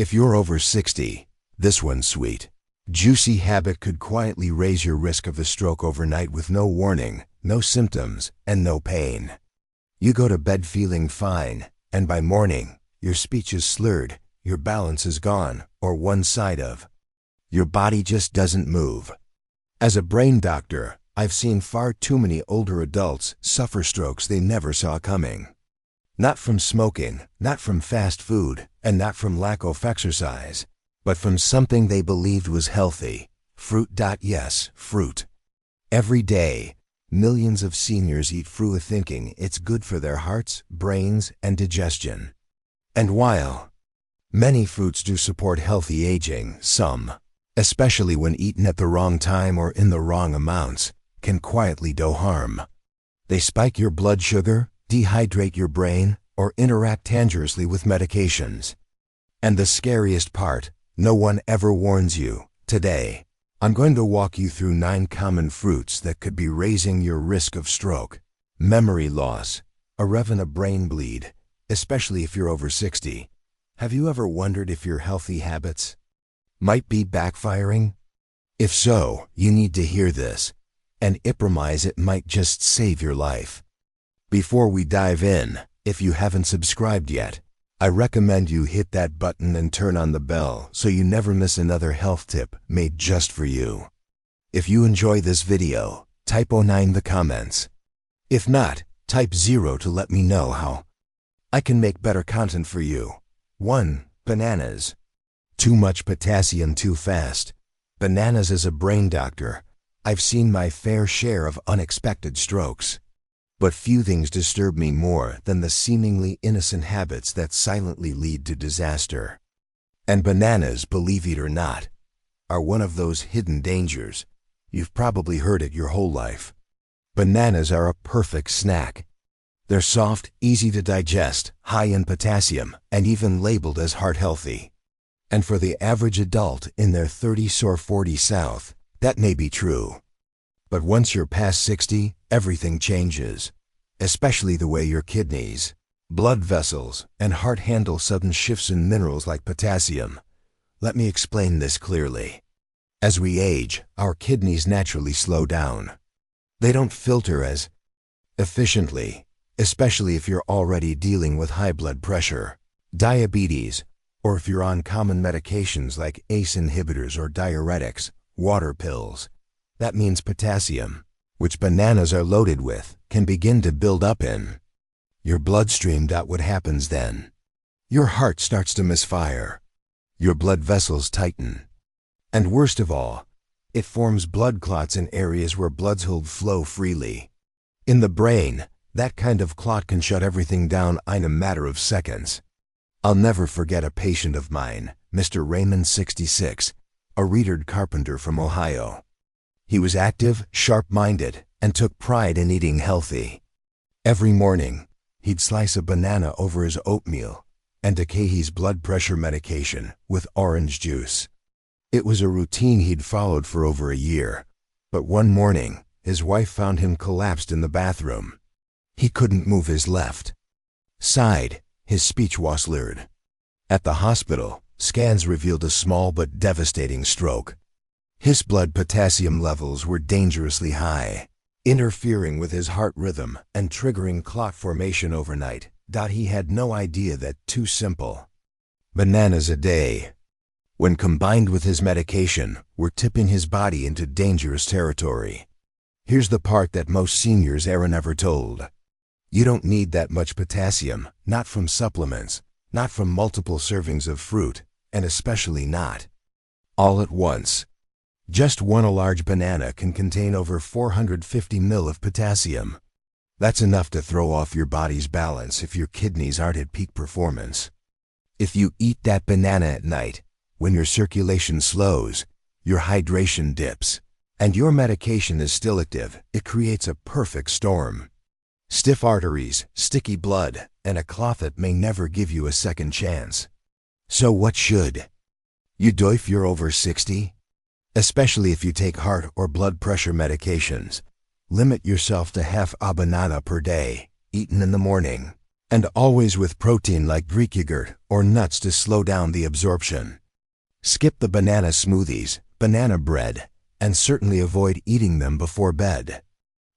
If you're over 60, this one's sweet. Juicy habit could quietly raise your risk of a stroke overnight with no warning, no symptoms, and no pain. You go to bed feeling fine, and by morning, your speech is slurred, your balance is gone, or one side of. Your body just doesn't move. As a brain doctor, I've seen far too many older adults suffer strokes they never saw coming. Not from smoking, not from fast food, and not from lack of exercise, but from something they believed was healthy. Fruit. Yes, fruit. Every day, millions of seniors eat fruit thinking it's good for their hearts, brains, and digestion. And while many fruits do support healthy aging, some, especially when eaten at the wrong time or in the wrong amounts, can quietly do harm. They spike your blood sugar, dehydrate your brain, or interact dangerously with medications. And the scariest part, no one ever warns you. Today, I'm going to walk you through 9 common fruits that could be raising your risk of stroke, memory loss, or even a brain bleed, especially if you're over 60. Have you ever wondered if your healthy habits might be backfiring? If so, you need to hear this, and it might just save your life. Before we dive in, if you haven't subscribed yet, I recommend you hit that button and turn on the bell so you never miss another health tip made just for you. If you enjoy this video, type 09 in the comments. If not, type 0 to let me know how I can make better content for you. 1. Bananas. Too much potassium too fast. Bananas. As a brain doctor, I've seen my fair share of unexpected strokes. But few things disturb me more than the seemingly innocent habits that silently lead to disaster. And bananas, believe it or not, are one of those hidden dangers. You've probably heard it your whole life. Bananas are a perfect snack. They're soft, easy to digest, high in potassium, and even labeled as heart healthy. And for the average adult in their 30s or 40s south, that may be true. But once you're past 60, everything changes, especially the way your kidneys, blood vessels, and heart handle sudden shifts in minerals like potassium. Let me explain this clearly. As we age, our kidneys naturally slow down. They don't filter as efficiently, especially if you're already dealing with high blood pressure, diabetes, or if you're on common medications like ACE inhibitors or diuretics, water pills. That means potassium, which bananas are loaded with, can begin to build up in your bloodstream. What happens then? Your heart starts to misfire. Your blood vessels tighten. And worst of all, it forms blood clots in areas where blood should flow freely. In the brain, that kind of clot can shut everything down in a matter of seconds. I'll never forget a patient of mine, Mr. Raymond, 66, a retired carpenter from Ohio. He was active, sharp-minded, and took pride in eating healthy. Every morning, he'd slice a banana over his oatmeal and take his blood pressure medication with orange juice. It was a routine he'd followed for over a year, but one morning, his wife found him collapsed in the bathroom. He couldn't move his left side, his speech was slurred. At the hospital, scans revealed a small but devastating stroke. His blood potassium levels were dangerously high, interfering with his heart rhythm and triggering clot formation overnight. He had no idea that 2 simple bananas a day, when combined with his medication, were tipping his body into dangerous territory. Here's the part that most seniors are never told. You don't need that much potassium, not from supplements, not from multiple servings of fruit, and especially not all at once. Just one large banana can contain over 450 ml of potassium. That's enough to throw off your body's balance if your kidneys aren't at peak performance. If you eat that banana at night, when your circulation slows, your hydration dips, and your medication is still active, it creates a perfect storm. Stiff arteries, sticky blood, and a clot that may never give you a second chance. So what should you do if you're over 60? Especially if you take heart or blood pressure medications. Limit yourself to half a banana per day, eaten in the morning. And always with protein like Greek yogurt or nuts to slow down the absorption. Skip the banana smoothies, banana bread, and certainly avoid eating them before bed.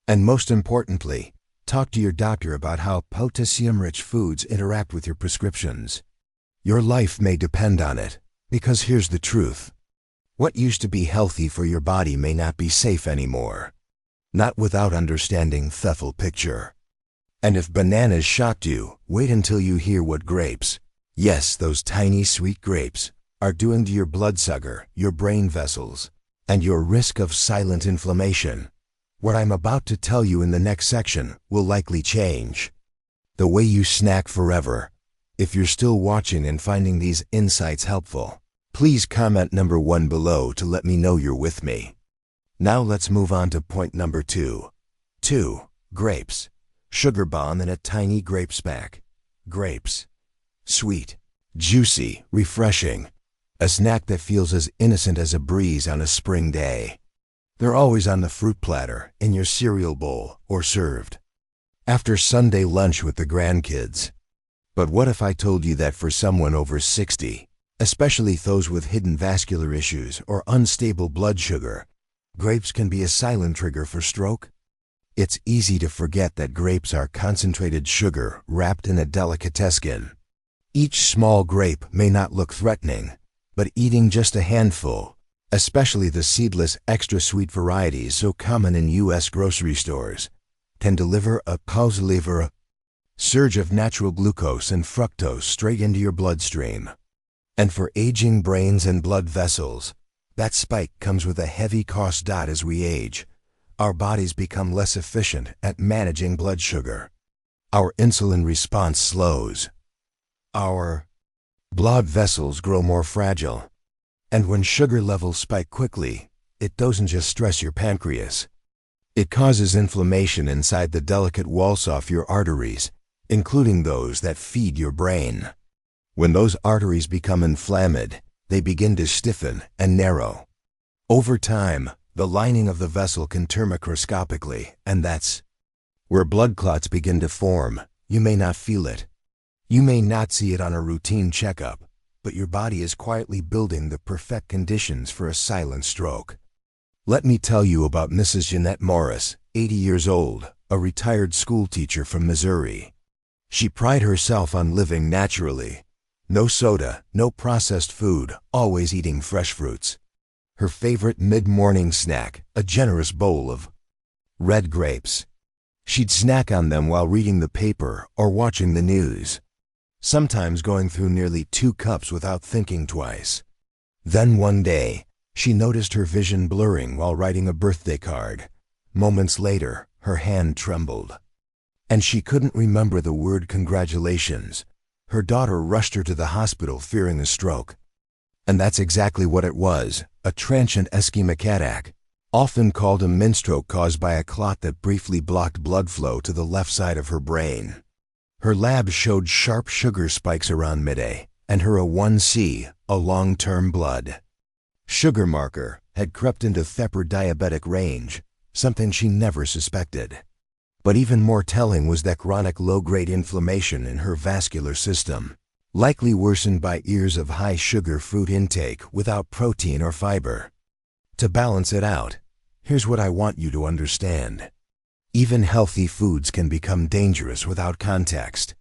And most importantly, talk to your doctor about how potassium-rich foods interact with your prescriptions. Your life may depend on it, because here's the truth. What used to be healthy for your body may not be safe anymore. Not without understanding the full picture. And if bananas shocked you, wait until you hear what grapes, yes, those tiny sweet grapes, are doing to your blood sugar, your brain vessels, and your risk of silent inflammation. What I'm about to tell you in the next section will likely change the way you snack forever. If you're still watching and finding these insights helpful, please comment number 1 below to let me know you're with me. Now let's move on to point number 2. 2. Grapes. Sugar bomb in a tiny grape snack. Grapes. Sweet, juicy, refreshing. A snack that feels as innocent as a breeze on a spring day. They're always on the fruit platter, in your cereal bowl, or served after Sunday lunch with the grandkids. But what if I told you that for someone over 60, especially those with hidden vascular issues or unstable blood sugar, grapes can be a silent trigger for stroke? It's easy to forget that grapes are concentrated sugar wrapped in a delicatessen. Each small grape may not look threatening, but eating just a handful, especially the seedless extra sweet varieties so common in U.S. grocery stores, can deliver a causative surge of natural glucose and fructose straight into your bloodstream. And for aging brains and blood vessels, that spike comes with a heavy cost. As we age, our bodies become less efficient at managing blood sugar. Our insulin response slows. Our blood vessels grow more fragile. And when sugar levels spike quickly, it doesn't just stress your pancreas. It causes inflammation inside the delicate walls of your arteries, including those that feed your brain. When those arteries become inflamed, they begin to stiffen and narrow. Over time, the lining of the vessel can tear microscopically, and that's where blood clots begin to form. You may not feel it. You may not see it on a routine checkup, but your body is quietly building the perfect conditions for a silent stroke. Let me tell you about Mrs. Jeanette Morris, 80 years old, a retired school teacher from Missouri. She prided herself on living naturally. No soda, no processed food, always eating fresh fruits. Her favorite mid-morning snack, a generous bowl of red grapes. She'd snack on them while reading the paper or watching the news, sometimes going through nearly 2 cups without thinking twice. Then one day, she noticed her vision blurring while writing a birthday card. Moments later, her hand trembled, and she couldn't remember the word congratulations. Her daughter rushed her to the hospital fearing a stroke. And that's exactly what it was, a transient ischemic attack, often called a minstroke, caused by a clot that briefly blocked blood flow to the left side of her brain. Her lab showed sharp sugar spikes around midday, and her A1C, a long-term blood sugar marker, had crept into the diabetic range, something she never suspected. But even more telling was that chronic low-grade inflammation in her vascular system, likely worsened by years of high-sugar fruit intake without protein or fiber. To balance it out, here's what I want you to understand. Even healthy foods can become dangerous without context.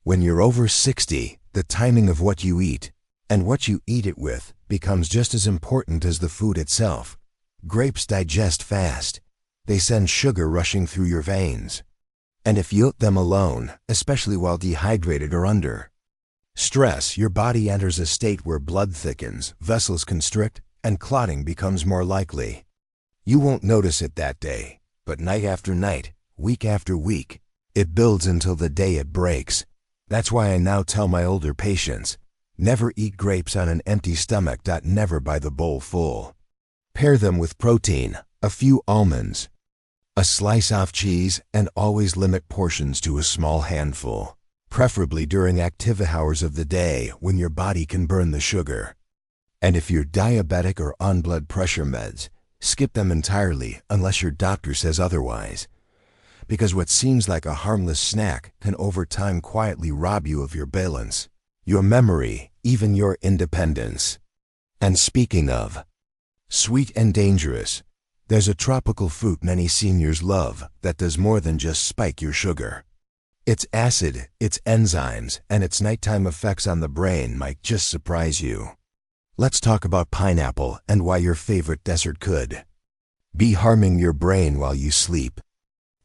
When you're over 60, the timing of what you eat, and what you eat it with, becomes just as important as the food itself. Grapes digest fast. They send sugar rushing through your veins. And if you eat them alone, especially while dehydrated or under stress, your body enters a state where blood thickens, vessels constrict, and clotting becomes more likely. You won't notice it that day, but night after night, week after week, it builds until the day it breaks. That's why I now tell my older patients, never eat grapes on an empty stomach. Never by the bowl full. Pair them with protein, a few almonds, a slice of cheese, and always limit portions to a small handful, preferably during active hours of the day when your body can burn the sugar. And if you're diabetic or on blood pressure meds, skip them entirely unless your doctor says otherwise. because what seems like a harmless snack can over time quietly rob you of your balance, your memory, even your independence. And speaking of sweet and dangerous, there's a tropical fruit many seniors love that does more than just spike your sugar. Its acid, its enzymes, and its nighttime effects on the brain might just surprise you. Let's talk about pineapple and why your favorite dessert could be harming your brain while you sleep.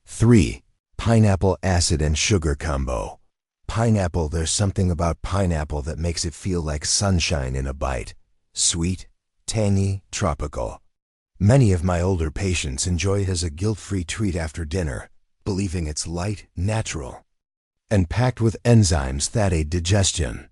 3. Pineapple acid and sugar combo. Pineapple, there's something about pineapple that makes it feel like sunshine in a bite. Sweet, tangy, tropical. Many of my older patients enjoy it as a guilt-free treat after dinner, believing it's light, natural, and packed with enzymes that aid digestion.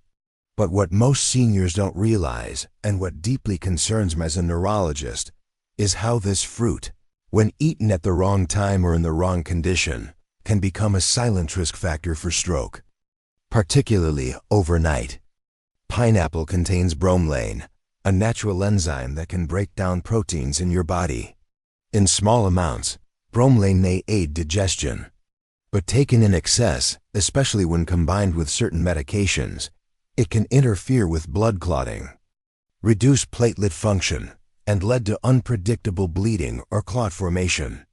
But what most seniors don't realize, and what deeply concerns me as a neurologist, is how this fruit, when eaten at the wrong time or in the wrong condition, can become a silent risk factor for stroke, particularly overnight. Pineapple contains bromelain, a natural enzyme that can break down proteins in your body. In small amounts, bromelain may aid digestion, but taken in excess, especially when combined with certain medications, it can interfere with blood clotting, reduce platelet function, and lead to unpredictable bleeding or clot formation.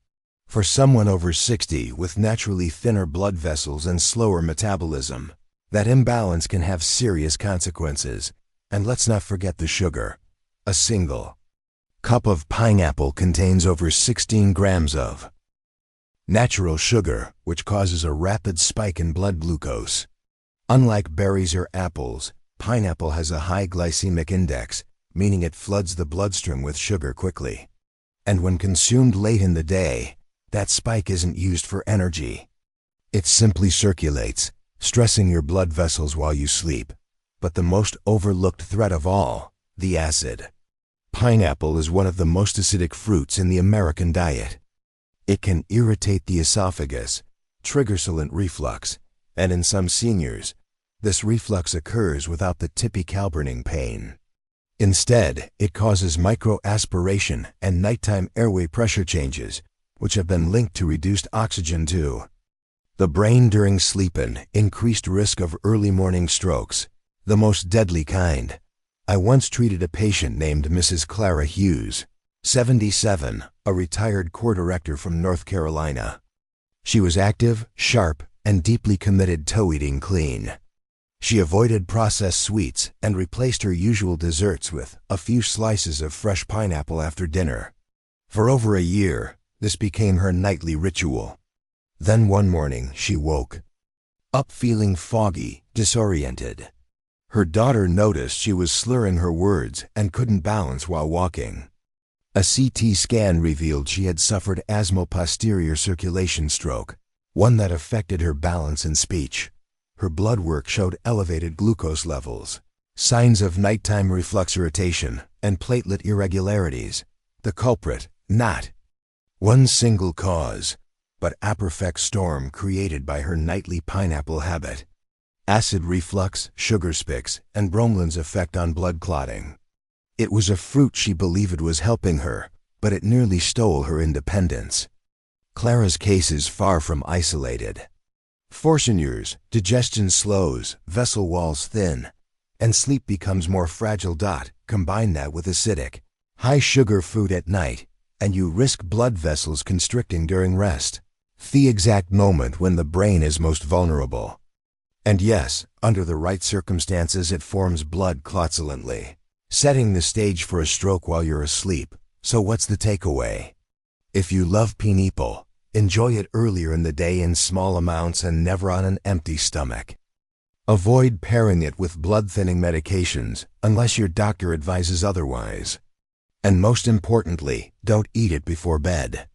For someone over 60 with naturally thinner blood vessels and slower metabolism, that imbalance can have serious consequences. And let's not forget the sugar. A single cup of pineapple contains over 16 grams of natural sugar, which causes a rapid spike in blood glucose. Unlike berries or apples, pineapple has a high glycemic index, meaning it floods the bloodstream with sugar quickly. And when consumed late in the day, that spike isn't used for energy. It simply circulates, stressing your blood vessels while you sleep. But the most overlooked threat of all, the acid. Pineapple is one of the most acidic fruits in the American diet. It can irritate the esophagus, trigger silent reflux, and in some seniors, this reflux occurs without the typicalburning pain. Instead, it causes microaspiration and nighttime airway pressure changes, which have been linked to reduced oxygen to the brain during sleep and increased risk of early morning strokes, the most deadly kind. I once treated a patient named Mrs. Clara Hughes, 77, a retired corps director from North Carolina. She was active, sharp, and deeply committed to eating clean. She avoided processed sweets and replaced her usual desserts with a few slices of fresh pineapple after dinner. For over a year, this became her nightly ritual. Then one morning, she woke up feeling foggy, disoriented. Her daughter noticed she was slurring her words and couldn't balance while walking. A CT scan revealed she had suffered asthma posterior circulation stroke, one that affected her balance and speech. Her blood work showed elevated glucose levels, signs of nighttime reflux irritation, and platelet irregularities. The culprit, not one single cause, but a perfect storm created by her nightly pineapple habit. Acid reflux, sugar spikes, and bromelain's effect on blood clotting. It was a fruit she believed was helping her, but it nearly stole her independence. Clara's case is far from isolated. For seniors, digestion slows, vessel walls thin, and sleep becomes more fragile. Combine that with acidic, high-sugar food at night, and you risk blood vessels constricting during rest, the exact moment when the brain is most vulnerable. And yes, under the right circumstances it forms blood clots silently, setting the stage for a stroke while you're asleep. So what's the takeaway? If you love pineapple, enjoy it earlier in the day in small amounts and never on an empty stomach. Avoid pairing it with blood-thinning medications unless your doctor advises otherwise. And most importantly, don't eat it before bed.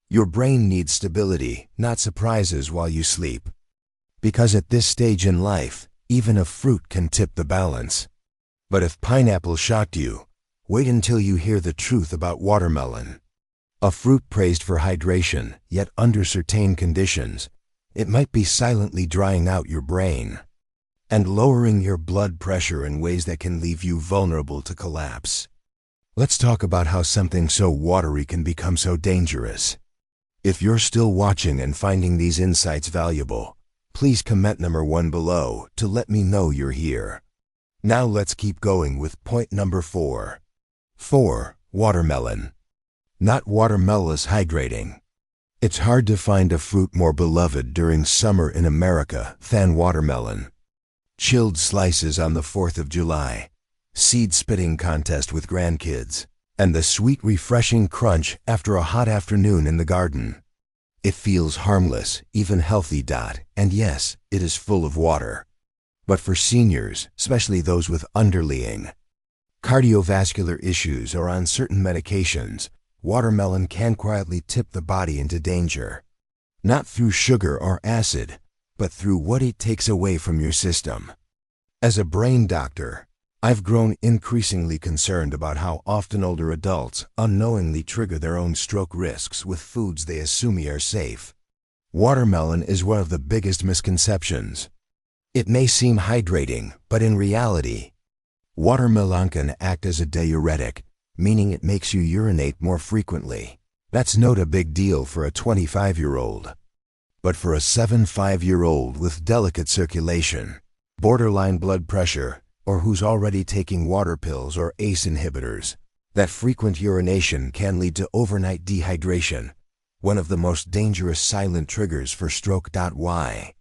Your brain needs stability, not surprises while you sleep. Because at this stage in life, even a fruit can tip the balance. But if pineapple shocked you, wait until you hear the truth about watermelon. A fruit praised for hydration, yet under certain conditions, it might be silently drying out your brain and lowering your blood pressure in ways that can leave you vulnerable to collapse. Let's talk about how something so watery can become so dangerous. If you're still watching and finding these insights valuable, please comment number 1 below to let me know you're here. Now let's keep going with point number 4. 4. Watermelon. Not watermelon is hydrating. It's hard to find a fruit more beloved during summer in America than watermelon. Chilled slices on the 4th of July, seed-spitting contest with grandkids, and the sweet refreshing crunch after a hot afternoon in the garden. It feels harmless, even healthy. And yes, it is full of water. But for seniors, especially those with underlying cardiovascular issues or on certain medications, watermelon can quietly tip the body into danger. Not through sugar or acid, but through what it takes away from your system. As a brain doctor, I've grown increasingly concerned about how often older adults unknowingly trigger their own stroke risks with foods they assume are safe. Watermelon is one of the biggest misconceptions. It may seem hydrating, but in reality, watermelon can act as a diuretic, meaning it makes you urinate more frequently. That's not a big deal for a 25-year-old. But for a 75-year-old with delicate circulation, borderline blood pressure, or who's already taking water pills or ACE inhibitors, that frequent urination can lead to overnight dehydration, one of the most dangerous silent triggers for stroke. Why?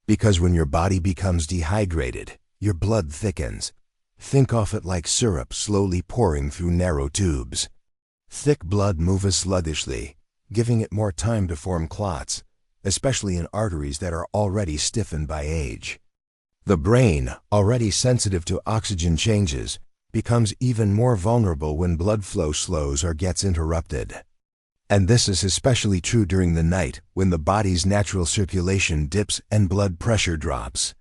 Because when your body becomes dehydrated, your blood thickens. Think of it like syrup slowly pouring through narrow tubes. Thick blood moves sluggishly, giving it more time to form clots, especially in arteries that are already stiffened by age. The brain, already sensitive to oxygen changes, becomes even more vulnerable when blood flow slows or gets interrupted. And this is especially true during the night when the body's natural circulation dips and blood pressure drops.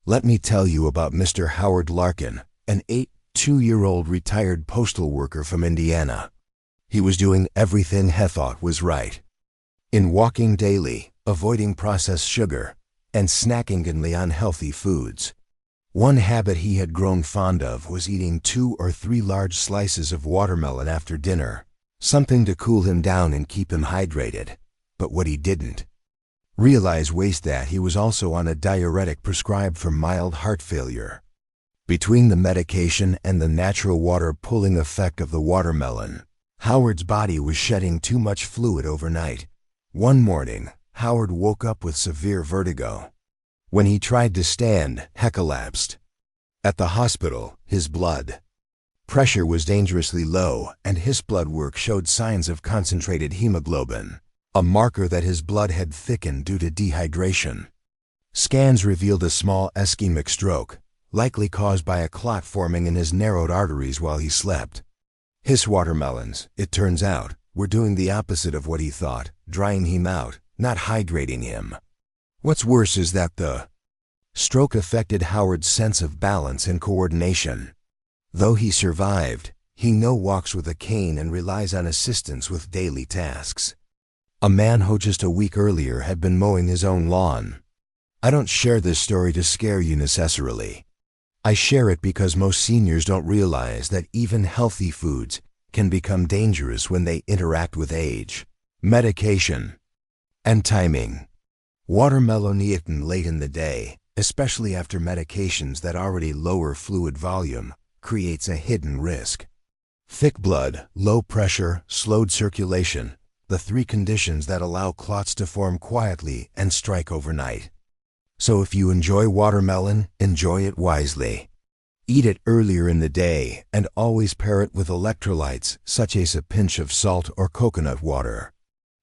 Let me tell you about Mr. Howard Larkin, an 82-year-old retired postal worker from Indiana. He was doing everything he thought was right. In walking daily, avoiding processed sugar, and snacking on unhealthy foods. One habit he had grown fond of was eating 2 or 3 large slices of watermelon after dinner, something to cool him down and keep him hydrated. But what he didn't realize was that he was also on a diuretic prescribed for mild heart failure. Between the medication and the natural water pulling effect of the watermelon, Howard's body was shedding too much fluid overnight. One morning, Howard woke up with severe vertigo. When he tried to stand, he collapsed. At the hospital, his blood pressure was dangerously low and his blood work showed signs of concentrated hemoglobin, a marker that his blood had thickened due to dehydration. Scans revealed a small ischemic stroke, likely caused by a clot forming in his narrowed arteries while he slept. His watermelons, it turns out, were doing the opposite of what he thought, drying him out, not hydrating him. What's worse is that the stroke affected Howard's sense of balance and coordination. Though he survived, he now walks with a cane and relies on assistance with daily tasks. A man who just a week earlier had been mowing his own lawn. I don't share this story to scare you necessarily. I share it because most seniors don't realize that even healthy foods can become dangerous when they interact with age, medication, and timing. Watermelon eaten late in the day, especially after medications that already lower fluid volume, creates a hidden risk. Thick blood, low pressure, slowed circulation, the 3 conditions that allow clots to form quietly and strike overnight. So if you enjoy watermelon, enjoy it wisely. Eat it earlier in the day and always pair it with electrolytes such as a pinch of salt or coconut water.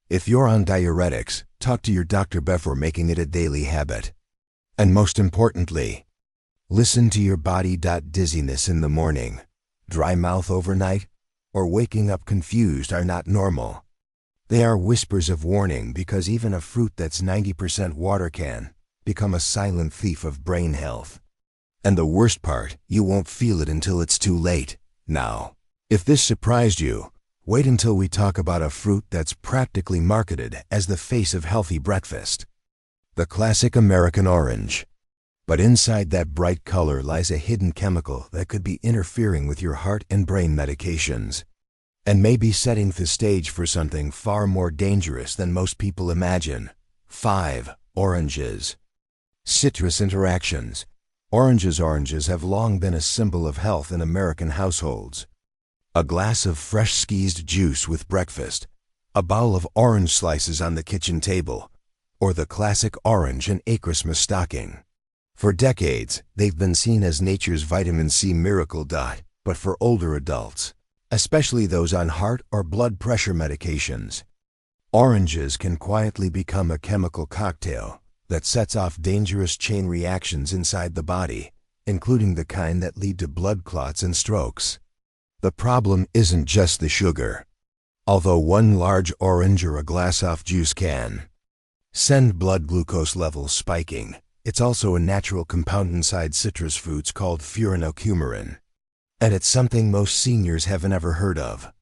If you're on diuretics, talk to your doctor before making it a daily habit. And most importantly, listen to your body. Dizziness in the morning, dry mouth overnight, or waking up confused are not normal. They are whispers of warning because even a fruit that's 90% water can become a silent thief of brain health. And the worst part, you won't feel it until it's too late. Now, if this surprised you, wait until we talk about a fruit that's practically marketed as the face of healthy breakfast. The classic American orange. But inside that bright color lies a hidden chemical that could be interfering with your heart and brain medications. and may be setting the stage for something far more dangerous than most people imagine. 5. Oranges. Citrus interactions. Oranges have long been a symbol of health in American households. A glass of fresh squeezed juice with breakfast, a bowl of orange slices on the kitchen table, or the classic orange in a Christmas stocking. For decades, they've been seen as nature's vitamin C miracle dot, but for older adults, especially those on heart or blood pressure medications, oranges can quietly become a chemical cocktail that sets off dangerous chain reactions inside the body, including the kind that lead to blood clots and strokes. The problem isn't just the sugar. Although one large orange or a glass of juice can send blood glucose levels spiking, it's also a natural compound inside citrus fruits called furanocoumarin. And it's something most seniors haven't ever heard of.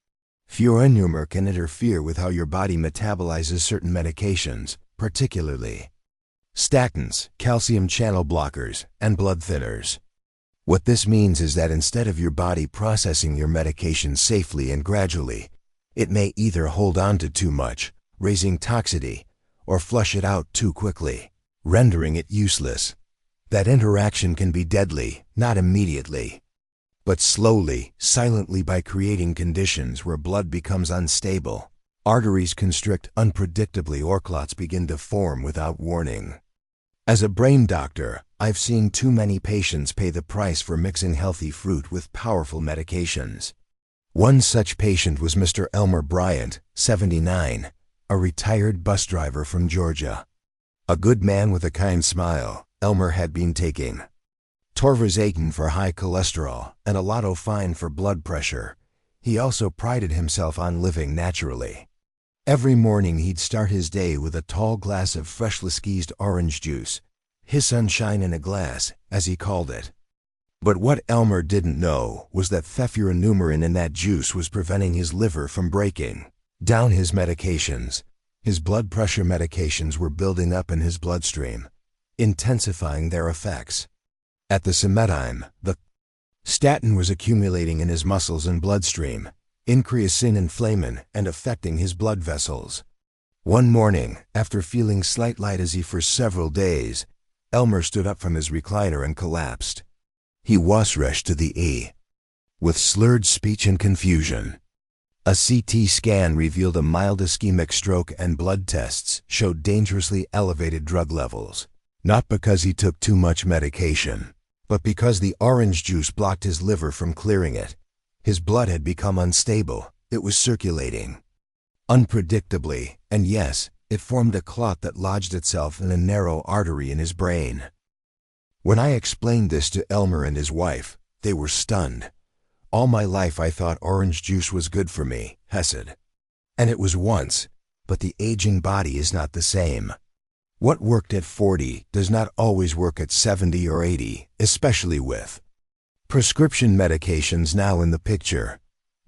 Furanocoumarin can interfere with how your body metabolizes certain medications, particularly statins, calcium channel blockers, and blood thinners. What this means is that instead of your body processing your medication safely and gradually, it may either hold on to too much, raising toxicity, or flush it out too quickly, rendering it useless. That interaction can be deadly, not immediately, but slowly, silently, by creating conditions where blood becomes unstable, arteries constrict unpredictably, or clots begin to form without warning. As a brain doctor, I've seen too many patients pay the price for mixing healthy fruit with powerful medications. One such patient was Mr. Elmer Bryant, 79, a retired bus driver from Georgia. A good man with a kind smile, Elmer had been taking torvastatin for high cholesterol and a Lotto-Fine for blood pressure. He also prided himself on living naturally. Every morning he'd start his day with a tall glass of freshly squeezed orange juice, his sunshine in a glass, as he called it. But what Elmer didn't know was that furanocoumarin in that juice was preventing his liver from breaking down his medications. His blood pressure medications were building up in his bloodstream, intensifying their effects. At the same time, the statin was accumulating in his muscles and bloodstream, increasing inflammation and affecting his blood vessels. One morning, after feeling slight lightheadedness for several days, Elmer stood up from his recliner and collapsed. He was rushed to the ER with slurred speech and confusion. A CT scan revealed a mild ischemic stroke, and blood tests showed dangerously elevated drug levels. Not because he took too much medication, but because the orange juice blocked his liver from clearing it. His blood had become unstable. It was circulating unpredictably, and yes, it formed a clot that lodged itself in a narrow artery in his brain. When I explained this to Elmer and his wife, they were stunned. All my life I thought orange juice was good for me, he said. And it was once, but the aging body is not the same. What worked at 40 does not always work at 70 or 80, especially with prescription medications now in the picture.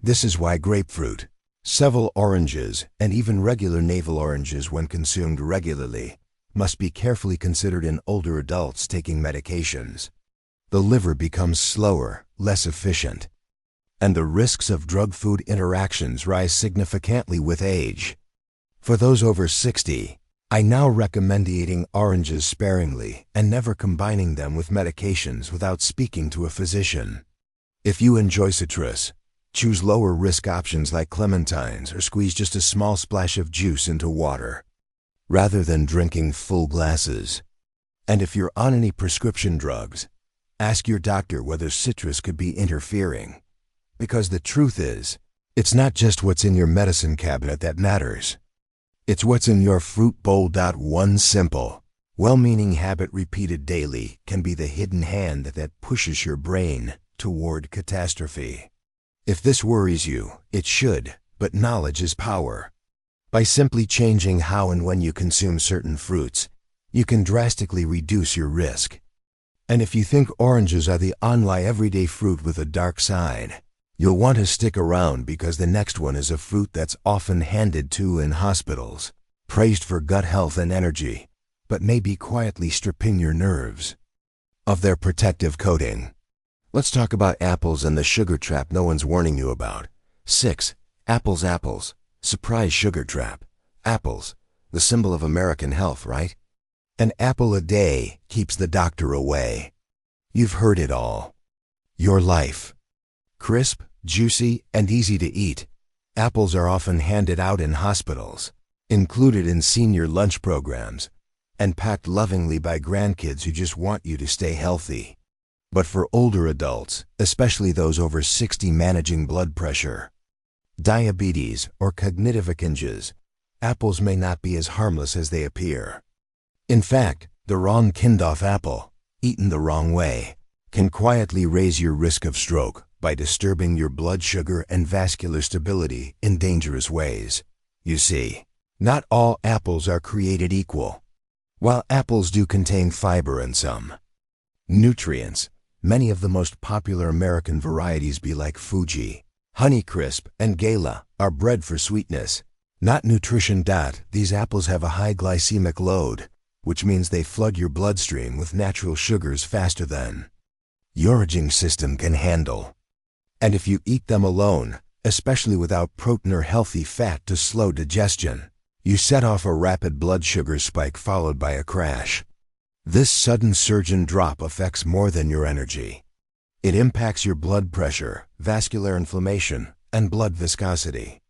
This is why grapefruit, several oranges, and even regular navel oranges, when consumed regularly, must be carefully considered in older adults taking medications. The liver becomes slower, less efficient, and the risks of drug-food interactions rise significantly with age. For those over 60, I now recommend eating oranges sparingly and never combining them with medications without speaking to a physician. If you enjoy citrus, choose lower-risk options like clementines, or squeeze just a small splash of juice into water, rather than drinking full glasses. And if you're on any prescription drugs, ask your doctor whether citrus could be interfering. Because the truth is, it's not just what's in your medicine cabinet that matters. It's what's in your fruit bowl. One simple, well-meaning habit repeated daily can be the hidden hand that pushes your brain toward catastrophe. If this worries you, it should, but knowledge is power. By simply changing how and when you consume certain fruits, you can drastically reduce your risk. And if you think oranges are the only everyday fruit with a dark side, you'll want to stick around, because the next one is a fruit that's often handed to in hospitals, praised for gut health and energy, but may be quietly stripping your nerves of their protective coating. Let's talk about apples and the sugar trap no one's warning you about. 6. Apples, apples. Surprise sugar trap. Apples, the symbol of American health, right? An apple a day keeps the doctor away. You've heard it all. Your life. Crisp, juicy, and easy to eat. Apples are often handed out in hospitals, included in senior lunch programs, and packed lovingly by grandkids who just want you to stay healthy. But for older adults, especially those over 60 managing blood pressure, diabetes, or cognitive changes, apples may not be as harmless as they appear. In fact, the wrong kind-of apple, eaten the wrong way, can quietly raise your risk of stroke by disturbing your blood sugar and vascular stability in dangerous ways. You see, not all apples are created equal. While apples do contain fiber and some nutrients, many of the most popular American varieties be like Fuji, Honeycrisp, and Gala are bred for sweetness, not nutrition. These apples have a high glycemic load, which means they flood your bloodstream with natural sugars faster than your aging system can handle. And if you eat them alone, especially without protein or healthy fat to slow digestion, you set off a rapid blood sugar spike followed by a crash. This sudden surge and drop affects more than your energy. It impacts your blood pressure, vascular inflammation, and blood viscosity.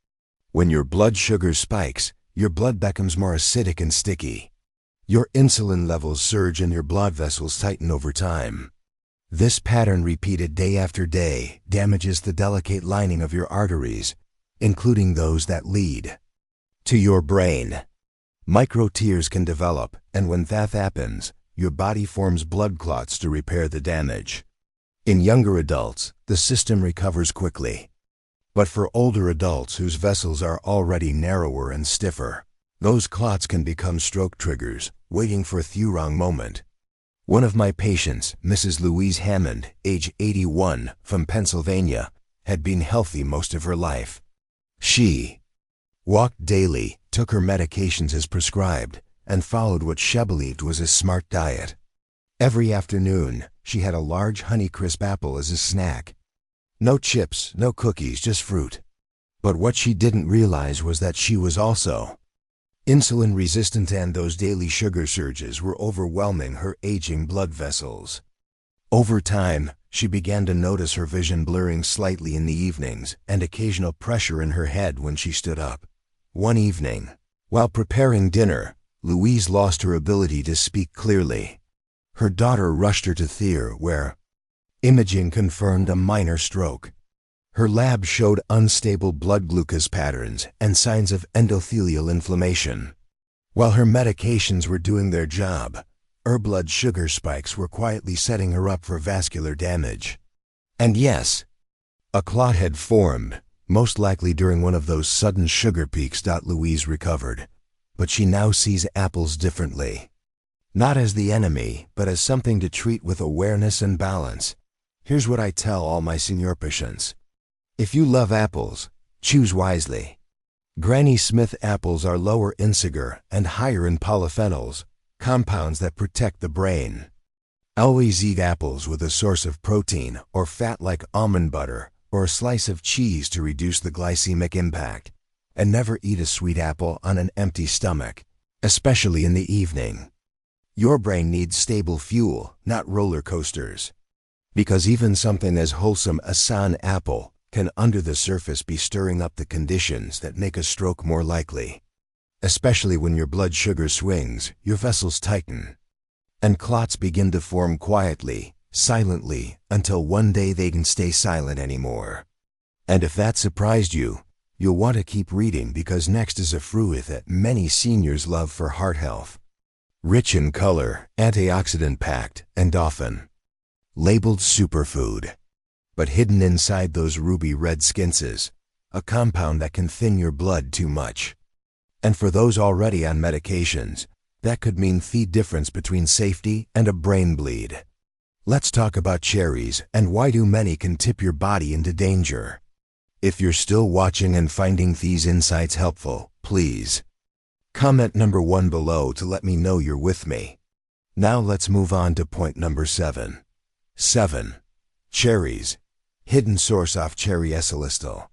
When your blood sugar spikes, your blood becomes more acidic and sticky. Your insulin levels surge and your blood vessels tighten over time. This pattern, repeated day after day, damages the delicate lining of your arteries, including those that lead to your brain. Micro tears can develop, and when that happens, your body forms blood clots to repair the damage. In younger adults, the system recovers quickly. But for older adults whose vessels are already narrower and stiffer, those clots can become stroke triggers, waiting for the wrong moment. One of my patients, Mrs. Louise Hammond, age 81, from Pennsylvania, had been healthy most of her life. She walked daily, took her medications as prescribed, and followed what she believed was a smart diet. Every afternoon, she had a large Honeycrisp apple as a snack. No chips, no cookies, just fruit. But what she didn't realize was that she was also insulin resistant, and those daily sugar surges were overwhelming her aging blood vessels. Over time, she began to notice her vision blurring slightly in the evenings and occasional pressure in her head when she stood up. One evening, while preparing dinner, Louise lost her ability to speak clearly. Her daughter rushed her to theater, where imaging confirmed a minor stroke. Her lab showed unstable blood glucose patterns and signs of endothelial inflammation. While her medications were doing their job, her blood sugar spikes were quietly setting her up for vascular damage. And yes, a clot had formed, most likely during one of those sudden sugar peaks. Louise recovered, but she now sees apples differently. Not as the enemy, but as something to treat with awareness and balance. Here's what I tell all my senior patients. If you love apples, choose wisely. Granny Smith apples are lower in sugar and higher in polyphenols, compounds that protect the brain. Always eat apples with a source of protein or fat like almond butter or a slice of cheese to reduce the glycemic impact. And never eat a sweet apple on an empty stomach, especially in the evening. Your brain needs stable fuel, not roller coasters. Because even something as wholesome as an apple can under the surface be stirring up the conditions that make a stroke more likely. Especially when your blood sugar swings, your vessels tighten, and clots begin to form quietly, silently, until one day they can stay silent anymore. And if that surprised you, you'll want to keep reading, because next is a fruit that many seniors love for heart health. Rich in color, antioxidant-packed, and often labeled superfood. But hidden inside those ruby red skinces, a compound that can thin your blood too much. And for those already on medications, that could mean the difference between safety and a brain bleed. Let's talk about cherries and why too many can tip your body into danger. If you're still watching and finding these insights helpful, please comment number 1 below to let me know you're with me. Now let's move on to point number 7. 7. Cherries. Hidden source of cherry acetylester.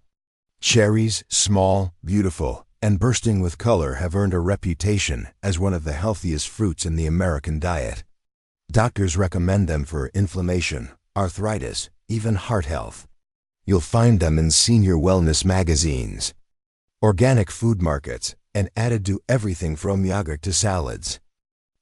Cherries, small, beautiful, and bursting with color, have earned a reputation as one of the healthiest fruits in the American diet. Doctors recommend them for inflammation, arthritis, even heart health. You'll find them in senior wellness magazines, organic food markets, and added to everything from yogurt to salads.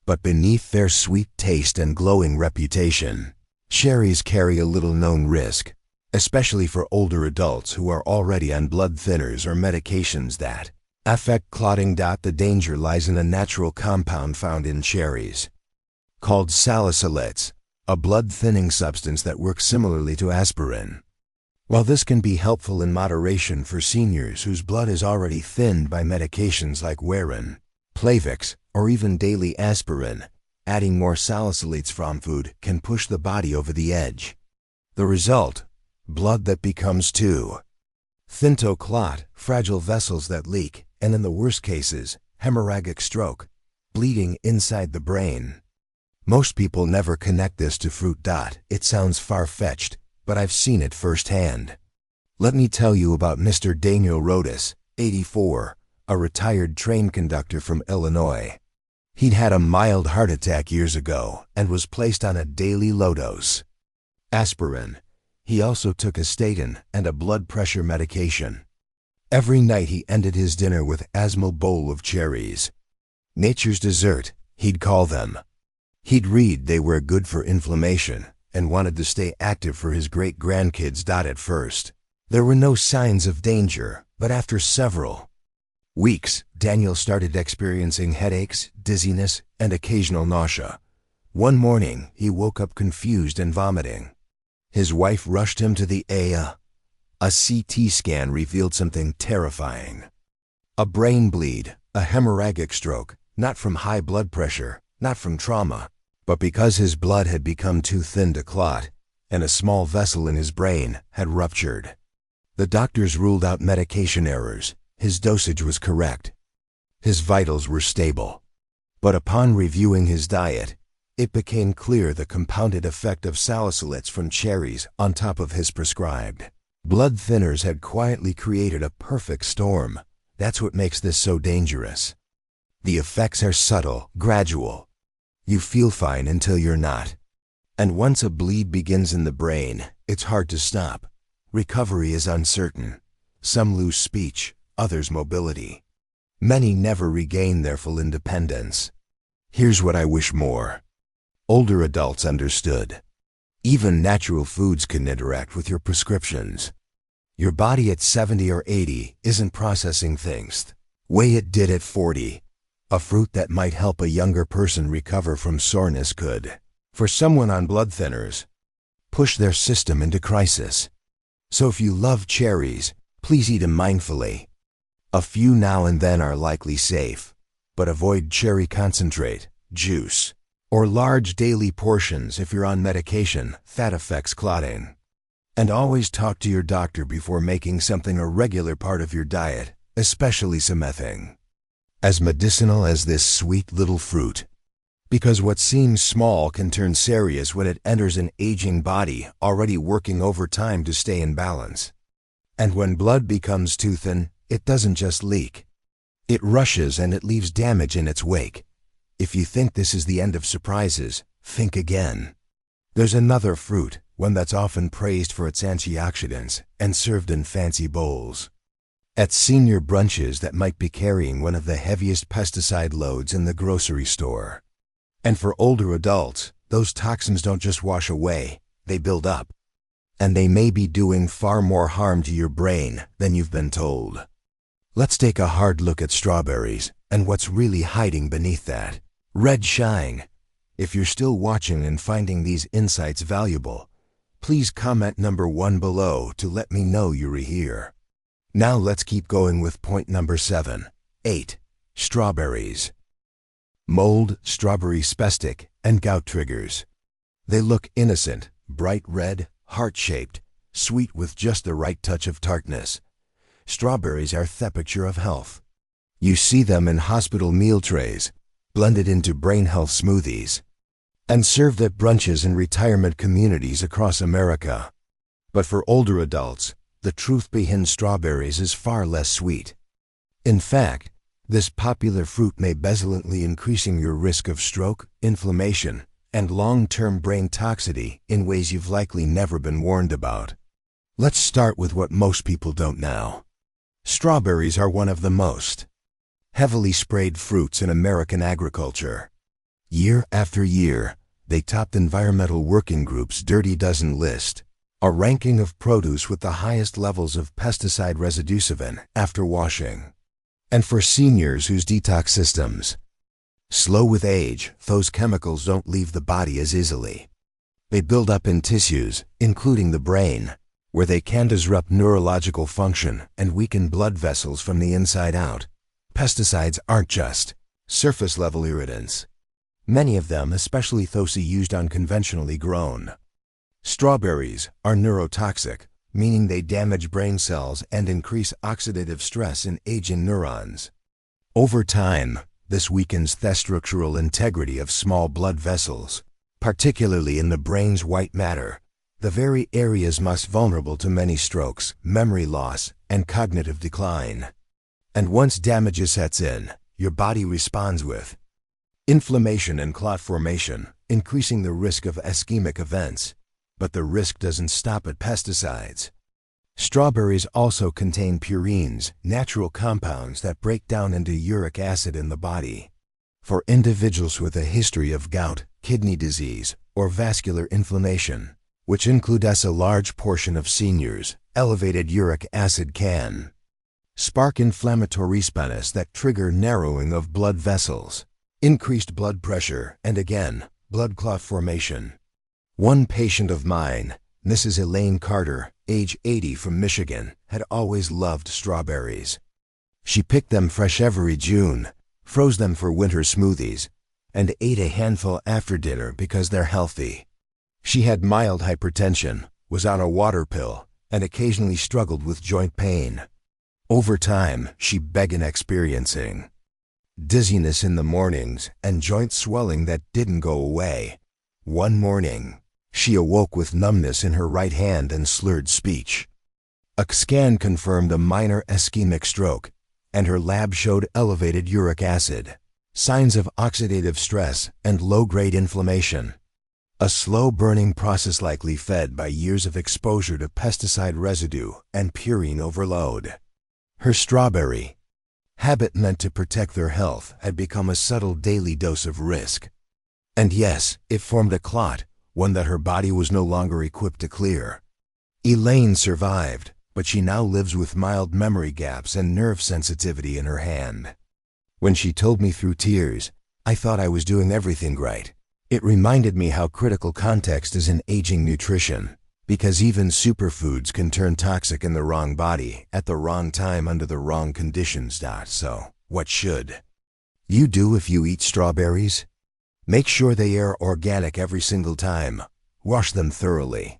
But beneath their sweet taste and glowing reputation, cherries carry a little-known risk, especially for older adults who are already on blood thinners or medications that affect clotting. The danger lies in a natural compound found in cherries, called salicylates, a blood-thinning substance that works similarly to aspirin. While this can be helpful in moderation for seniors whose blood is already thinned by medications like Warfarin, Plavix, or even daily aspirin, adding more salicylates from food can push the body over the edge. The result? Blood that becomes too thin to clot, fragile vessels that leak, and in the worst cases, hemorrhagic stroke, bleeding inside the brain. Most people never connect this to fruit. It sounds far-fetched, but I've seen it firsthand. Let me tell you about Mr. Daniel Rodas, 84, a retired train conductor from Illinois. He'd had a mild heart attack years ago and was placed on a daily low dose aspirin. He also took a statin and a blood pressure medication. Every night he ended his dinner with a small bowl of cherries. Nature's dessert, he'd call them. He'd read they were good for inflammation and wanted to stay active for his great-grandkids. At first, there were no signs of danger, but after several weeks, Daniel started experiencing headaches, dizziness, and occasional nausea. One morning, he woke up confused and vomiting. His wife rushed him to the A. A CT scan revealed something terrifying. A brain bleed, a hemorrhagic stroke, not from high blood pressure, not from trauma, but because his blood had become too thin to clot, and a small vessel in his brain had ruptured. The doctors ruled out medication errors. His dosage was correct. His vitals were stable. But upon reviewing his diet, it became clear the compounded effect of salicylates from cherries on top of his prescribed blood thinners had quietly created a perfect storm. That's what makes this so dangerous. The effects are subtle, gradual. You feel fine until you're not. And once a bleed begins in the brain, it's hard to stop. Recovery is uncertain. Some lose speech, others mobility. Many never regain their full independence. Here's what I wish more older adults understood. Even natural foods can interact with your prescriptions. Your body at 70 or 80 isn't processing things the way it did at 40. A fruit that might help a younger person recover from soreness could, for someone on blood thinners, push their system into crisis. So if you love cherries, please eat them mindfully. A few now and then are likely safe, but avoid cherry concentrate, juice, or large daily portions if you're on medication that affects clotting. And always talk to your doctor before making something a regular part of your diet, especially something as medicinal as this sweet little fruit. Because what seems small can turn serious when it enters an aging body already working overtime to stay in balance. And when blood becomes too thin, it doesn't just leak. It rushes and it leaves damage in its wake. If you think this is the end of surprises, think again. There's another fruit, one that's often praised for its antioxidants and served in fancy bowls at senior brunches that might be carrying one of the heaviest pesticide loads in the grocery store. And for older adults, those toxins don't just wash away, they build up. And they may be doing far more harm to your brain than you've been told. Let's take a hard look at strawberries and what's really hiding beneath that red shine. If you're still watching and finding these insights valuable, please comment number 1 below to let me know you're here. Now let's keep going with point number 7. 8. Strawberries. Mold, strawberry spastic, and gout triggers. They look innocent, bright red, heart-shaped, sweet with just the right touch of tartness. Strawberries are the picture of health. You see them in hospital meal trays, blended into brain health smoothies, and served at brunches in retirement communities across America. But for older adults, the truth behind strawberries is far less sweet. In fact, this popular fruit may bezilantly increasing your risk of stroke, inflammation, and long-term brain toxicity in ways you've likely never been warned about. Let's start with what most people don't know. Strawberries are one of the most heavily sprayed fruits in American agriculture. Year after year, they topped Environmental Working Group's Dirty Dozen list, a ranking of produce with the highest levels of pesticide residucivin after washing. And for seniors whose detox systems slow with age, those chemicals don't leave the body as easily. They build up in tissues, including the brain, where they can disrupt neurological function and weaken blood vessels from the inside out. Pesticides aren't just surface-level irritants. Many of them, especially those used on conventionally grown strawberries, are neurotoxic, meaning they damage brain cells and increase oxidative stress in aging neurons. Over time, this weakens the structural integrity of small blood vessels, particularly in the brain's white matter, the very areas most vulnerable to many strokes, memory loss, and cognitive decline. And once damage sets in, your body responds with inflammation and clot formation, increasing the risk of ischemic events. But the risk doesn't stop at pesticides. Strawberries also contain purines, natural compounds that break down into uric acid in the body. For individuals with a history of gout, kidney disease, or vascular inflammation, which includes a large portion of seniors, elevated uric acid can spark inflammatory responses that trigger narrowing of blood vessels, increased blood pressure, and again, blood clot formation. One patient of mine, Mrs. Elaine Carter, age 80 from Michigan, had always loved strawberries. She picked them fresh every June, froze them for winter smoothies, and ate a handful after dinner because they're healthy. She had mild hypertension, was on a water pill, and occasionally struggled with joint pain. Over time, she began experiencing dizziness in the mornings and joint swelling that didn't go away. One morning, she awoke with numbness in her right hand and slurred speech. A scan confirmed a minor ischemic stroke, and her lab showed elevated uric acid, signs of oxidative stress, and low-grade inflammation. A slow-burning process likely fed by years of exposure to pesticide residue and purine overload. Her strawberry habit meant to protect their health had become a subtle daily dose of risk. And yes, it formed a clot, one that her body was no longer equipped to clear. Elaine survived, but she now lives with mild memory gaps and nerve sensitivity in her hand. When she told me through tears, I thought I was doing everything right. It reminded me how critical context is in aging nutrition, because even superfoods can turn toxic in the wrong body at the wrong time under the wrong conditions. So, what should you do if you eat strawberries? Make sure they are organic every single time. Wash them thoroughly.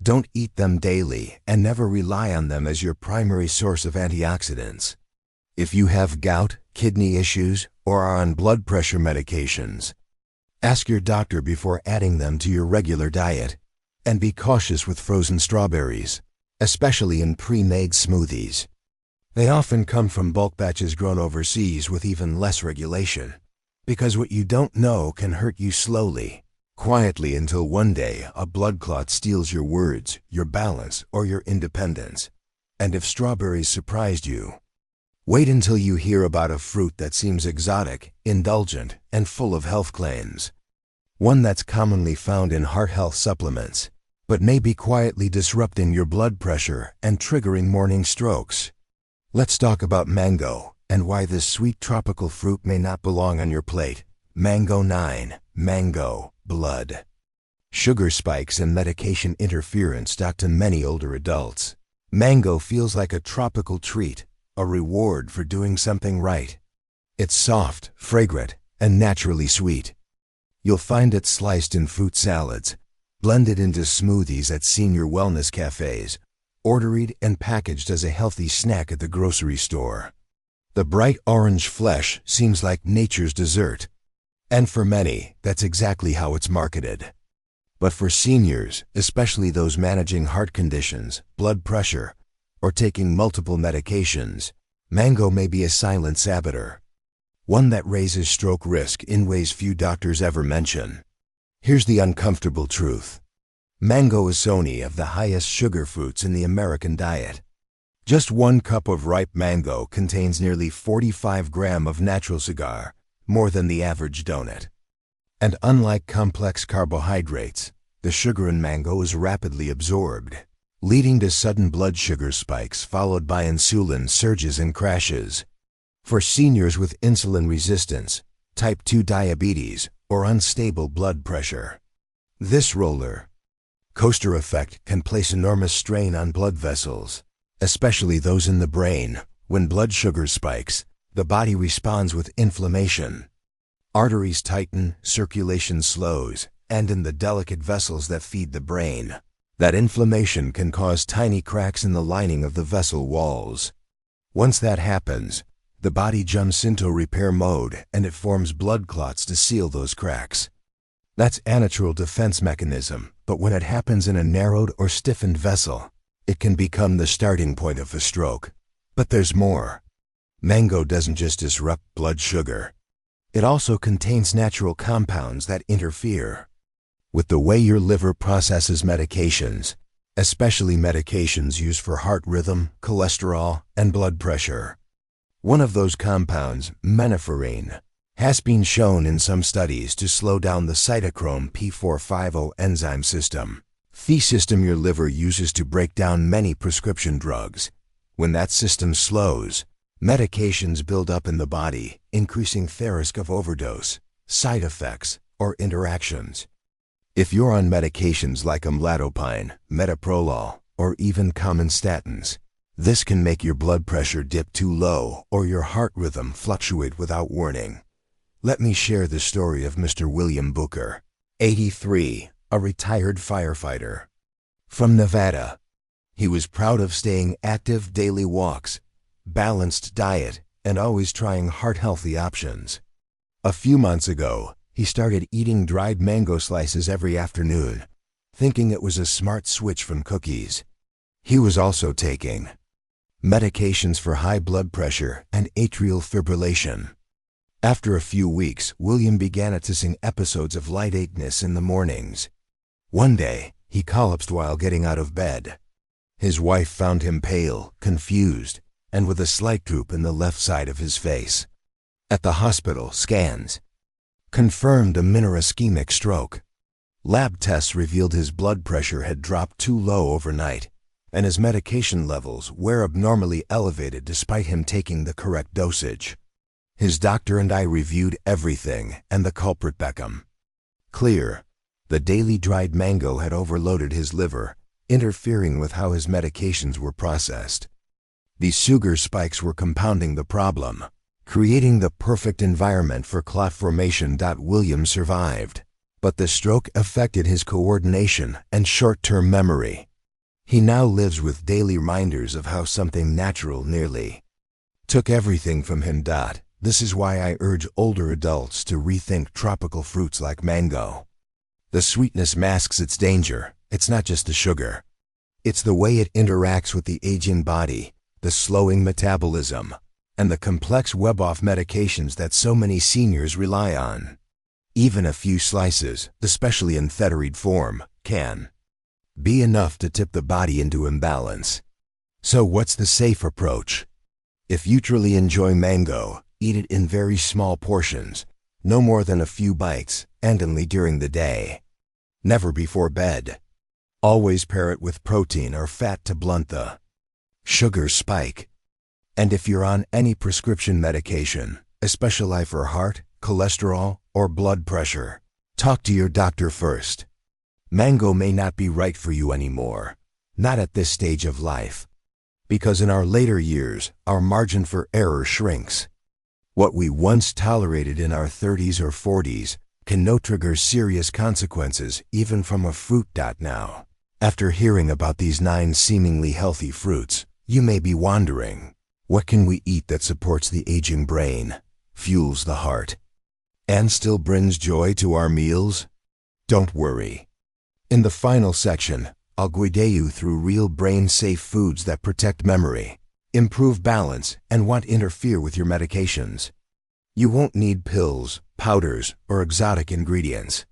Don't eat them daily and never rely on them as your primary source of antioxidants. If you have gout, kidney issues, or are on blood pressure medications, ask your doctor before adding them to your regular diet. And be cautious with frozen strawberries, especially in pre-made smoothies. They often come from bulk batches grown overseas with even less regulation, because what you don't know can hurt you slowly, quietly, until one day a blood clot steals your words, your balance, or your independence. And if strawberries surprised you, wait until you hear about a fruit that seems exotic, indulgent, and full of health claims. One that's commonly found in heart health supplements, but may be quietly disrupting your blood pressure and triggering morning strokes. Let's talk about mango and why this sweet tropical fruit may not belong on your plate. Mango 9, mango, blood sugar spikes and medication interference to many older adults. Mango feels like a tropical treat, a reward for doing something right. It's soft, fragrant, and naturally sweet. You'll find it sliced in fruit salads, blended into smoothies at senior wellness cafes, ordered and packaged as a healthy snack at the grocery store. The bright orange flesh seems like nature's dessert. And for many, that's exactly how it's marketed. But for seniors, especially those managing heart conditions, blood pressure, or taking multiple medications, mango may be a silent saboteur, one that raises stroke risk in ways few doctors ever mention. Here's the uncomfortable truth. Mango is one of the highest sugar fruits in the American diet. Just 1 cup of ripe mango contains nearly 45 grams of natural sugar, more than the average donut. And unlike complex carbohydrates, the sugar in mango is rapidly absorbed, leading to sudden blood sugar spikes followed by insulin surges and crashes. For seniors with insulin resistance, type 2 diabetes, or unstable blood pressure, this roller coaster effect can place enormous strain on blood vessels, especially those in the brain. When blood sugar spikes, the body responds with inflammation. Arteries tighten, circulation slows, and in the delicate vessels that feed the brain, that inflammation can cause tiny cracks in the lining of the vessel walls. Once that happens, the body jumps into repair mode and it forms blood clots to seal those cracks. That's a natural defense mechanism, but when it happens in a narrowed or stiffened vessel, it can become the starting point of a stroke. But there's more. Mango doesn't just disrupt blood sugar. It also contains natural compounds that interfere with the way your liver processes medications, especially medications used for heart rhythm, cholesterol, and blood pressure. One of those compounds, menoferrine, has been shown in some studies to slow down the cytochrome P450 enzyme system, the system your liver uses to break down many prescription drugs. When that system slows, medications build up in the body, increasing the risk of overdose, side effects, or interactions. If you're on medications like amlodipine, metoprolol, or even common statins, this can make your blood pressure dip too low or your heart rhythm fluctuate without warning. Let me share the story of Mr. William Booker, 83, a retired firefighter from Nevada. He was proud of staying active, daily walks, balanced diet, and always trying heart-healthy options. A few months ago, he started eating dried mango slices every afternoon, thinking it was a smart switch from cookies. He was also taking medications for high blood pressure and atrial fibrillation. After a few weeks, William began noticing episodes of lightheadedness in the mornings. One day, he collapsed while getting out of bed. His wife found him pale, confused, and with a slight droop in the left side of his face. At the hospital, scans confirmed a minor ischemic stroke. Lab tests revealed his blood pressure had dropped too low overnight, and his medication levels were abnormally elevated despite him taking the correct dosage. His doctor and I reviewed everything, and the culprit became clear. The daily dried mango had overloaded his liver, interfering with how his medications were processed. These sugar spikes were compounding the problem, creating the perfect environment for clot formation. William survived, but the stroke affected his coordination and short-term memory. He now lives with daily reminders of how something natural nearly took everything from him. This is why I urge older adults to rethink tropical fruits like mango. The sweetness masks its danger. It's not just the sugar. It's the way it interacts with the aging body, the slowing metabolism, and the complex web of medications that so many seniors rely on. Even a few slices, especially in theoretic form, can be enough to tip the body into imbalance. So what's the safe approach? If you truly enjoy mango, eat it in very small portions, no more than a few bites, and only during the day. Never before bed. Always pair it with protein or fat to blunt the sugar spike. And if you're on any prescription medication, especially for heart, cholesterol, or blood pressure, talk to your doctor first. Mango may not be right for you anymore, not at this stage of life, because in our later years, our margin for error shrinks. What we once tolerated in our 30s or 40s can now trigger serious consequences even from a fruit. Now, after hearing about these 9 seemingly healthy fruits, you may be wondering, what can we eat that supports the aging brain, fuels the heart, and still brings joy to our meals? Don't worry. In the final section, I'll guide you through real brain-safe foods that protect memory, improve balance, and won't interfere with your medications. You won't need pills, powders, or exotic ingredients.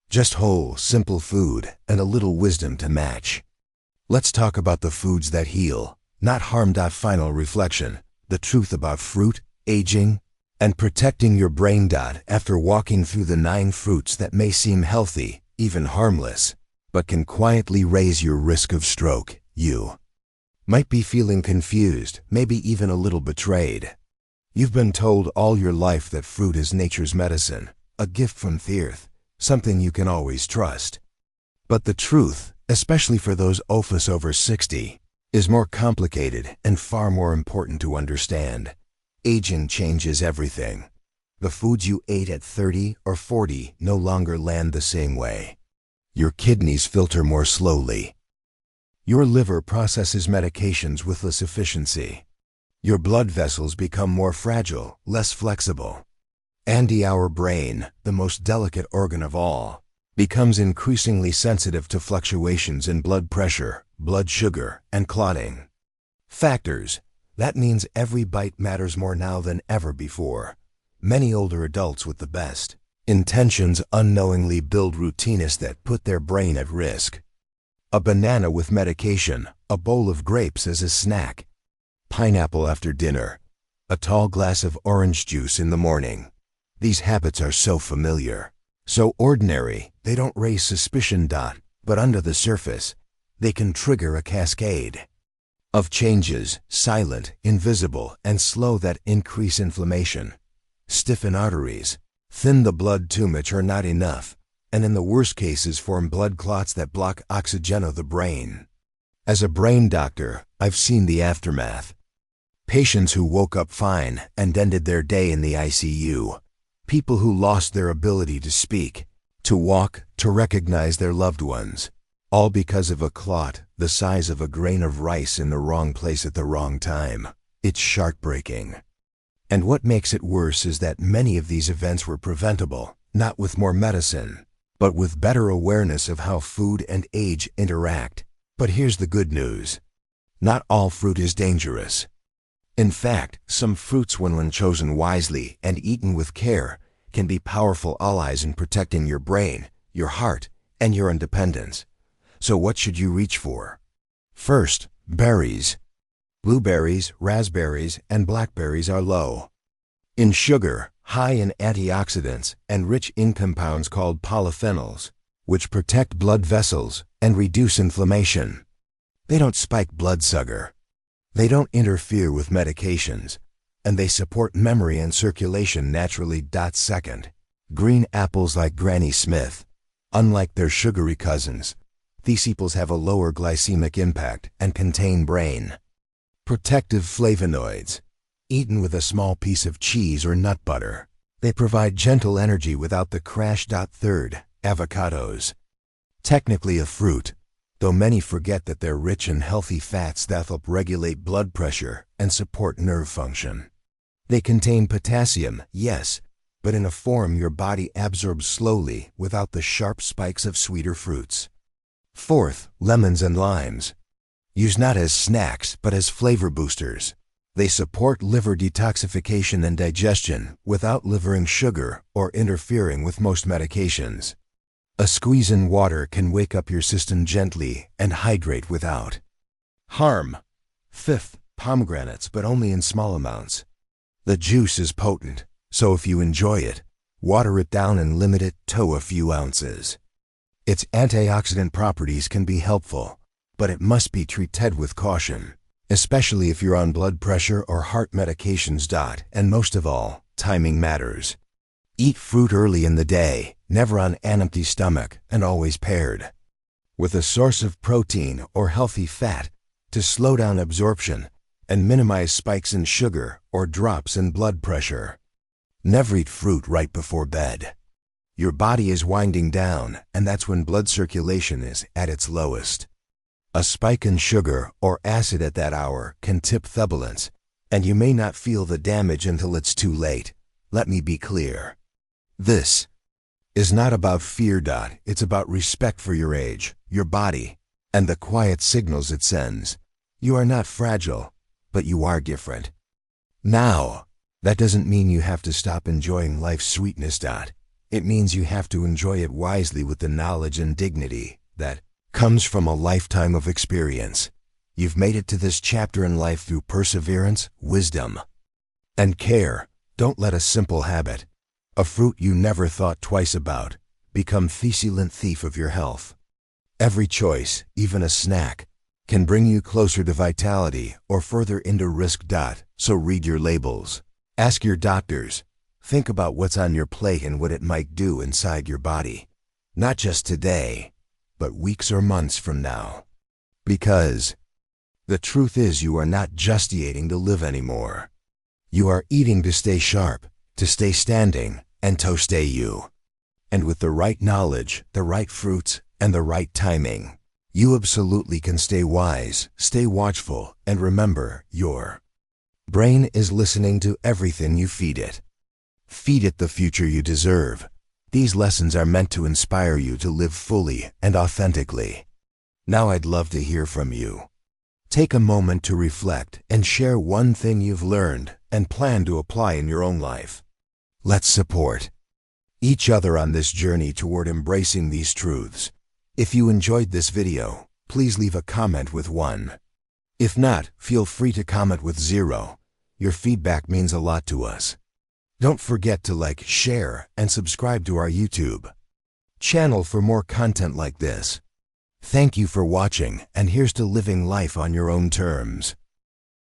Just whole, simple food and a little wisdom to match. Let's talk about the foods that heal, not harm. Final reflection, the truth about fruit, aging, and protecting your brain. After walking through the 9 fruits that may seem healthy, even harmless, but can quietly raise your risk of stroke, you might be feeling confused, maybe even a little betrayed. You've been told all your life that fruit is nature's medicine, a gift from the earth, something you can always trust. But the truth, especially for those of us over 60, is more complicated and far more important to understand. Aging changes everything. The foods you ate at 30 or 40 no longer land the same way. Your kidneys filter more slowly. Your liver processes medications with less efficiency. Your blood vessels become more fragile, less flexible. And our brain, the most delicate organ of all, becomes increasingly sensitive to fluctuations in blood pressure, blood sugar, and clotting factors. That means every bite matters more now than ever before. Many older adults with the best intentions unknowingly build routines that put their brain at risk. A banana with medication, a bowl of grapes as a snack, pineapple after dinner, a tall glass of orange juice in the morning. These habits are so familiar, so ordinary, they don't raise suspicion. But under the surface, they can trigger a cascade of changes, silent, invisible, and slow, that increase inflammation, stiffen arteries, thin the blood too much or not enough, and in the worst cases form blood clots that block oxygen of the brain. As a brain doctor, I've seen the aftermath. Patients who woke up fine and ended their day in the ICU. People who lost their ability to speak, to walk, to recognize their loved ones. All because of a clot the size of a grain of rice in the wrong place at the wrong time. It's heartbreaking. And what makes it worse is that many of these events were preventable, not with more medicine, but with better awareness of how food and age interact. But here's the good news. Not all fruit is dangerous. In fact, some fruits, when chosen wisely and eaten with care, can be powerful allies in protecting your brain, your heart, and your independence. So what should you reach for? First, berries. Blueberries, raspberries, and blackberries are low in sugar, high in antioxidants, and rich in compounds called polyphenols, which protect blood vessels and reduce inflammation. They don't spike blood sugar. They don't interfere with medications, and they support memory and circulation naturally. Second, green apples like Granny Smith. Unlike their sugary cousins, these apples have a lower glycemic impact and contain brain protective flavonoids. Eaten with a small piece of cheese or nut butter, they provide gentle energy without the crash. Third, avocados. Technically a fruit, though many forget that they're rich in healthy fats that help regulate blood pressure and support nerve function. They contain potassium, yes, but in a form your body absorbs slowly without the sharp spikes of sweeter fruits. Fourth, lemons and limes. Used not as snacks but as flavor boosters. They support liver detoxification and digestion without levering sugar or interfering with most medications. A squeeze in water can wake up your system gently and hydrate without harm. Fifth, pomegranates, but only in small amounts. The juice is potent, so if you enjoy it, water it down and limit it to a few ounces. Its antioxidant properties can be helpful, but it must be treated with caution, especially if you're on blood pressure or heart medications. And most of all, timing matters. Eat fruit early in the day, never on an empty stomach, and always paired with a source of protein or healthy fat to slow down absorption and minimize spikes in sugar or drops in blood pressure. Never eat fruit right before bed. Your body is winding down, and that's when blood circulation is at its lowest. A spike in sugar or acid at that hour can tip turbulence, and you may not feel the damage until it's too late. Let me be clear. This is not about fear. It's about respect for your age, your body, and the quiet signals it sends. You are not fragile, but you are different. Now, that doesn't mean you have to stop enjoying life's sweetness. It means you have to enjoy it wisely with the knowledge and dignity that comes from a lifetime of experience. You've made it to this chapter in life through perseverance, wisdom, and care. Don't let a simple habit, a fruit you never thought twice about, become the silent thief of your health. Every choice, even a snack, can bring you closer to vitality or further into risk. So read your labels. Ask your doctors. Think about what's on your plate and what it might do inside your body. Not just today, but weeks or months from now. Because the truth is, you are not just eating to live anymore. You are eating to stay sharp, to stay standing, and to stay you. And with the right knowledge, the right fruits, and the right timing, you absolutely can stay wise, stay watchful, and remember, your brain is listening to everything you feed it. Feed it the future you deserve. These lessons are meant to inspire you to live fully and authentically. Now I'd love to hear from you. Take a moment to reflect and share one thing you've learned and plan to apply in your own life. Let's support each other on this journey toward embracing these truths. If you enjoyed this video, please leave a comment with 1. If not, feel free to comment with 0. Your feedback means a lot to us. Don't forget to like, share, and subscribe to our YouTube channel for more content like this. Thank you for watching, and here's to living life on your own terms.